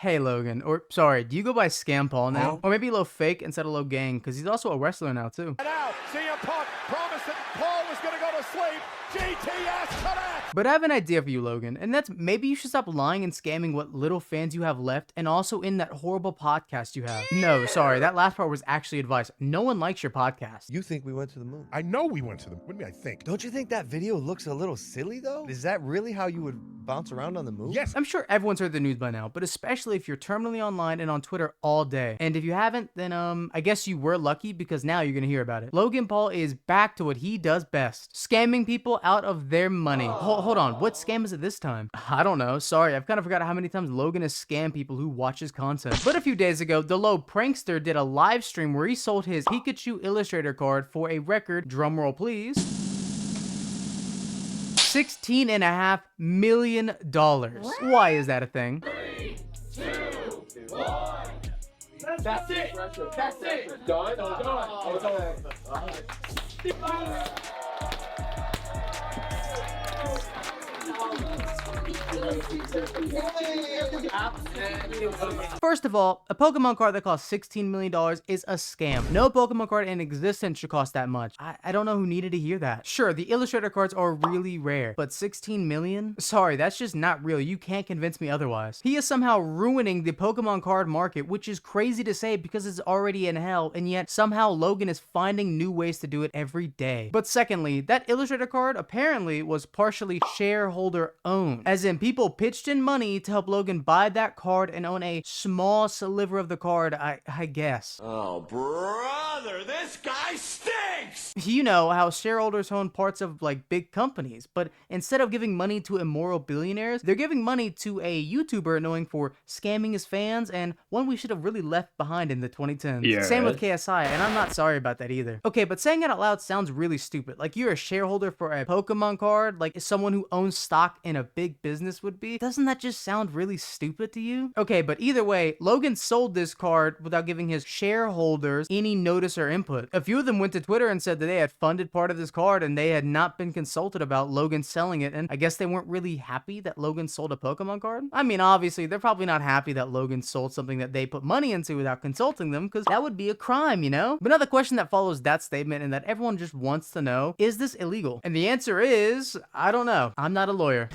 Hey Logan, or sorry, do you go by Scam Paul now? Or maybe Low Fake instead of Low Gang, because he's also a wrestler now too. Now, CM Punk promised that Paul was going to go to sleep. GTS connect! But I have an idea for you, Logan, and that's maybe you should stop lying and scamming what little fans you have left, and also in that horrible podcast you have. No, sorry, that last part was actually advice. No one likes your podcast. You think we went to the moon? I know we went to the. What do you mean? I think. Don't you think that video looks a little silly though? Is that really how you would bounce around on the moon? Yes. I'm sure everyone's heard the news by now, but especially if you're terminally online and on Twitter all day. And if you haven't, then I guess you were lucky because now you're gonna hear about it. Logan Paul is back to what he does best: scamming people out of their money. Hold on, what scam is it this time? I don't know. Sorry, I've kind of forgot how many times Logan has scammed people who watch his content. But a few days ago, the low prankster did a live stream where he sold his Pikachu illustrator card for a record, drumroll please, $16.5 million. Why is that a thing? 3, 2, 1. That's it. That's it. Done. First of all, a Pokemon card that costs $16 million is a scam. No Pokemon card in existence should cost that much. I don't know who needed to hear that. Sure, the illustrator cards are really rare, but 16 million? Sorry, that's just not real. You can't convince me otherwise. He is somehow ruining the Pokemon card market, which is crazy to say because it's already in hell, and yet somehow Logan is finding new ways to do it every day. But secondly, that illustrator card apparently was partially shareholder owned, as in people pitched in money to help Logan buy that card and own a small sliver of the card, I guess. Oh, brother, this guy stinks! You know how shareholders own parts of like big companies, but instead of giving money to immoral billionaires, they're giving money to a YouTuber known for scamming his fans and one we should have really left behind in the 2010s. Yeah. Same with KSI, and I'm not sorry about that either. Okay, but saying it out loud sounds really stupid. Like you're a shareholder for a Pokemon card, like someone who owns stock in a big business would be. Doesn't that just sound really stupid to you? Okay, but either way, Logan sold this card without giving his shareholders any notice or input. A few of them went to Twitter and said that they had funded part of this card and they had not been consulted about Logan selling it, and I guess they weren't really happy that Logan sold a Pokemon card. I mean, obviously, they're probably not happy that Logan sold something that they put money into without consulting them, because that would be a crime, you know? But another question that follows that statement and that everyone just wants to know, is this illegal? And the answer is, I don't know. I'm not a lawyer.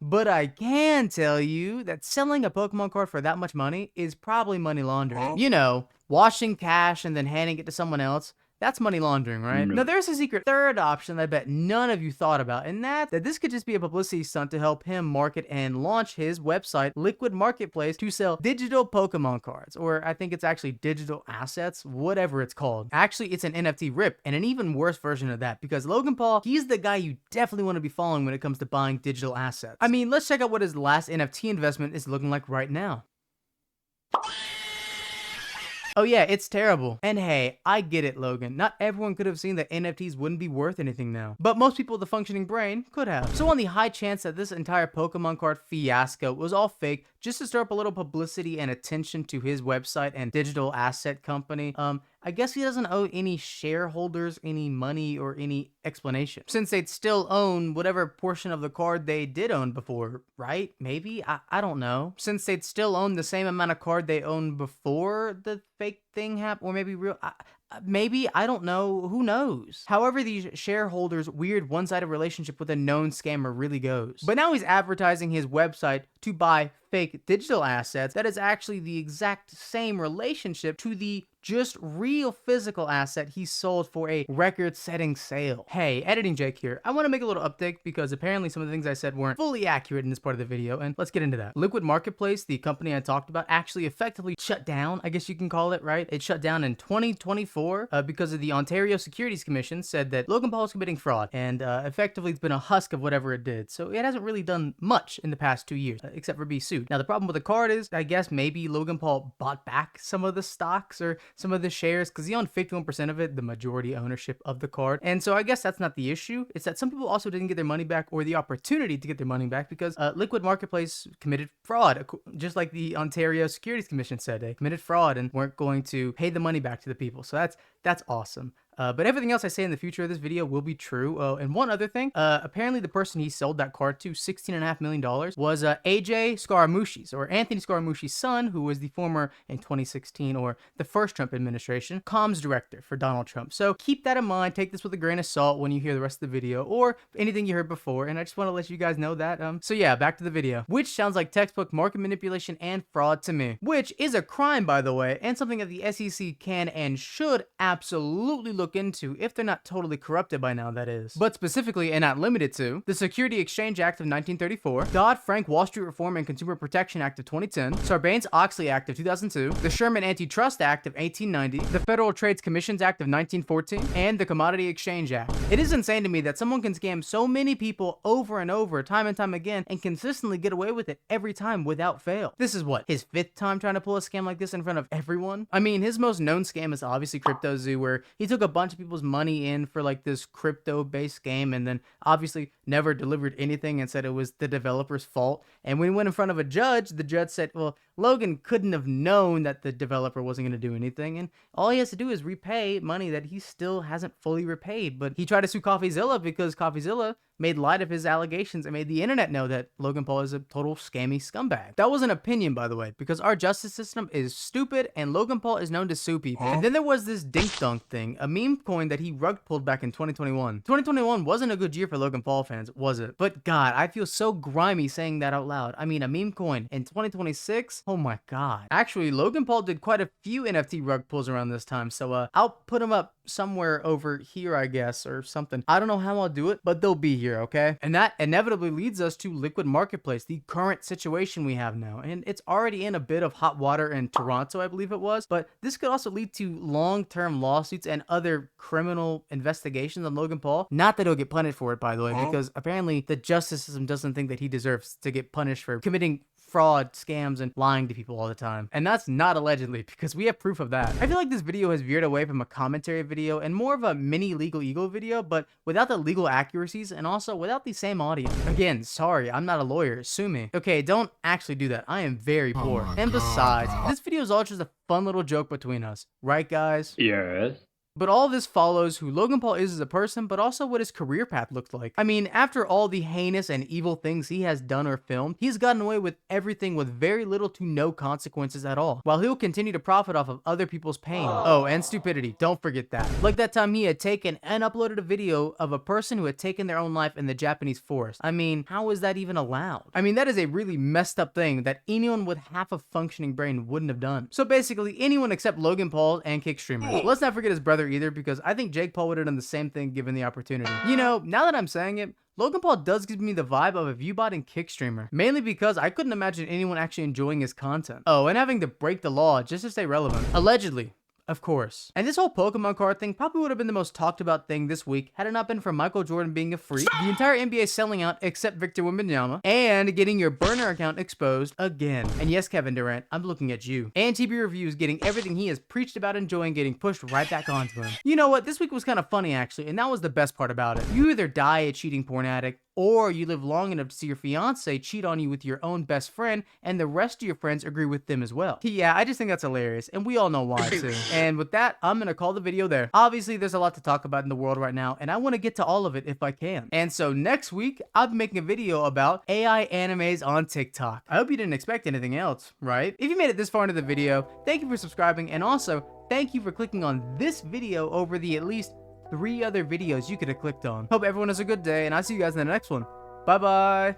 But I can tell you that selling a Pokemon card for that much money is probably money laundering. You know, washing cash and then handing it to someone else. That's money laundering, right? Now, there's a secret third option that I bet none of you thought about, and that this could just be a publicity stunt to help him market and launch his website, Liquid Marketplace, to sell digital Pokemon cards, or I think it's actually digital assets, whatever it's called. Actually, it's an NFT rip, and an even worse version of that, because Logan Paul, he's the guy you definitely want to be following when it comes to buying digital assets. I mean, let's check out what his last NFT investment is looking like right now. Oh yeah, it's terrible. And hey, I get it, Logan. Not everyone could have seen that NFTs wouldn't be worth anything now. But most people with a functioning brain could have. So on the high chance that this entire Pokemon card fiasco was all fake, just to stir up a little publicity and attention to his website and digital asset company, I guess he doesn't owe any shareholders any money or any explanation, since they'd still own whatever portion of the card they did own before, right? Maybe? I don't know. Since they'd still own the same amount of card they owned before the fake thing happened, or maybe real... Maybe, I don't know, who knows? However, these shareholders' weird one-sided relationship with a known scammer really goes. But now he's advertising his website to buy fake digital assets that is actually the exact same relationship to the just real physical asset he sold for a record-setting sale. Hey, Editing Jake here. I want to make a little update because apparently some of the things I said weren't fully accurate in this part of the video, and let's get into that. Liquid Marketplace, the company I talked about, actually effectively shut down, I guess you can call it, right? It shut down in 2024 because of the Ontario Securities Commission said that Logan Paul is committing fraud, and effectively it's been a husk of whatever it did. So it hasn't really done much in the past 2 years, except for be sued. Now the problem with the card is, I guess maybe Logan Paul bought back some of the stocks or some of the shares, because he owned 51% of it, the majority ownership of the card. And so I guess that's not the issue. It's that some people also didn't get their money back or the opportunity to get their money back because Liquid Marketplace committed fraud, just like the Ontario Securities Commission said. They committed fraud and weren't going to pay the money back to the people. So that's awesome. But everything else I say in the future of this video will be true. Oh, and one other thing, apparently the person he sold that card to, $16.5 million, was AJ Scaramucci's, or Anthony Scaramucci's son, who was the former, in 2016, or the first Trump administration, comms director for Donald Trump. So keep that in mind. Take this with a grain of salt when you hear the rest of the video, or anything you heard before. And I just want to let you guys know that. So yeah, back to the video, which sounds like textbook market manipulation and fraud to me, which is a crime, by the way, and something that the SEC can and should absolutely look into if they're not totally corrupted by now, that is. But specifically, and not limited to, the Security Exchange Act of 1934, Dodd-Frank Wall Street Reform and Consumer Protection Act of 2010, Sarbanes-Oxley Act of 2002, the Sherman Antitrust Act of 1890, the Federal Trade Commissions Act of 1914, and the Commodity Exchange Act. It is insane to me that someone can scam so many people over and over, time and time again, and consistently get away with it every time without fail. This is what, his 5th time trying to pull a scam like this in front of everyone? I mean, his most known scam is obviously CryptoZoo, where he took a bunch of people's money in for like this crypto-based game and then obviously never delivered anything and said it was the developer's fault. And when he went in front of a judge, the judge said, well, Logan couldn't have known that the developer wasn't going to do anything, and all he has to do is repay money that he still hasn't fully repaid. But he tried to sue CoffeeZilla because CoffeeZilla made light of his allegations and made the internet know that Logan Paul is a total scammy scumbag. That was an opinion, by the way, because our justice system is stupid and Logan Paul is known to sue people. And then there was this dink dunk thing, a meme coin that he rug pulled back in 2021. 2021 wasn't a good year for Logan Paul fans, was it? But God, I feel so grimy saying that out loud. I mean, a meme coin in 2026? Oh my God. Actually, Logan Paul did quite a few NFT rug pulls around this time, so I'll put them up somewhere over here, I guess, or something. I don't know how I'll do it, but they'll be here, okay? And that inevitably leads us to Liquid Marketplace, the current situation we have now. And it's already in a bit of hot water in Toronto, I believe it was, but this could also lead to long-term lawsuits and other criminal investigations on Logan Paul. Not that he'll get punished for it, by the way, because apparently the justice system doesn't think that he deserves to get punished for committing fraud, scams, and lying to people all the time. And that's not allegedly, because we have proof of that. I feel like this video has veered away from a commentary video and more of a mini Legal Eagle video, but without the legal accuracies and also without the same audience. Again, sorry, I'm not a lawyer, sue me. Okay, don't actually do that. I am very poor. And besides, this video is all just a fun little joke between us. Right, guys? Yes. But all this follows who Logan Paul is as a person, but also what his career path looked like. I mean, after all the heinous and evil things he has done or filmed, he's gotten away with everything with very little to no consequences at all, while he'll continue to profit off of other people's pain. Oh, and stupidity, don't forget that. Like that time he had taken and uploaded a video of a person who had taken their own life in the Japanese forest. I mean, how is that even allowed? I mean, that is a really messed up thing that anyone with half a functioning brain wouldn't have done. So basically, anyone except Logan Paul and kick streamers. Let's not forget his brother either, because I think Jake Paul would have done the same thing given the opportunity. You know, now that I'm saying it, Logan Paul does give me the vibe of a viewbot and kick streamer, mainly because I couldn't imagine anyone actually enjoying his content. Oh, and having to break the law just to stay relevant. Allegedly. Of course. And this whole Pokemon card thing probably would have been the most talked about thing this week had it not been for Michael Jordan being a freak, the entire NBA selling out except Victor Wembanyama, and getting your burner account exposed again. And yes, Kevin Durant, I'm looking at you. And TB Reviews getting everything he has preached about enjoying getting pushed right back onto him. You know what? This week was kind of funny actually, and that was the best part about it. You either die a cheating porn addict, or you live long enough to see your fiance cheat on you with your own best friend, and the rest of your friends agree with them as well. Yeah, I just think that's hilarious, and we all know why too. And with that, I'm gonna call the video there. Obviously, there's a lot to talk about in the world right now, and I want to get to all of it if I can. And so next week, I'll be making a video about AI animes on TikTok. I hope you didn't expect anything else, right? If you made it this far into the video, thank you for subscribing, and also, thank you for clicking on this video over the at least 3 other videos you could have clicked on. Hope everyone has a good day, and I'll see you guys in the next one. Bye bye.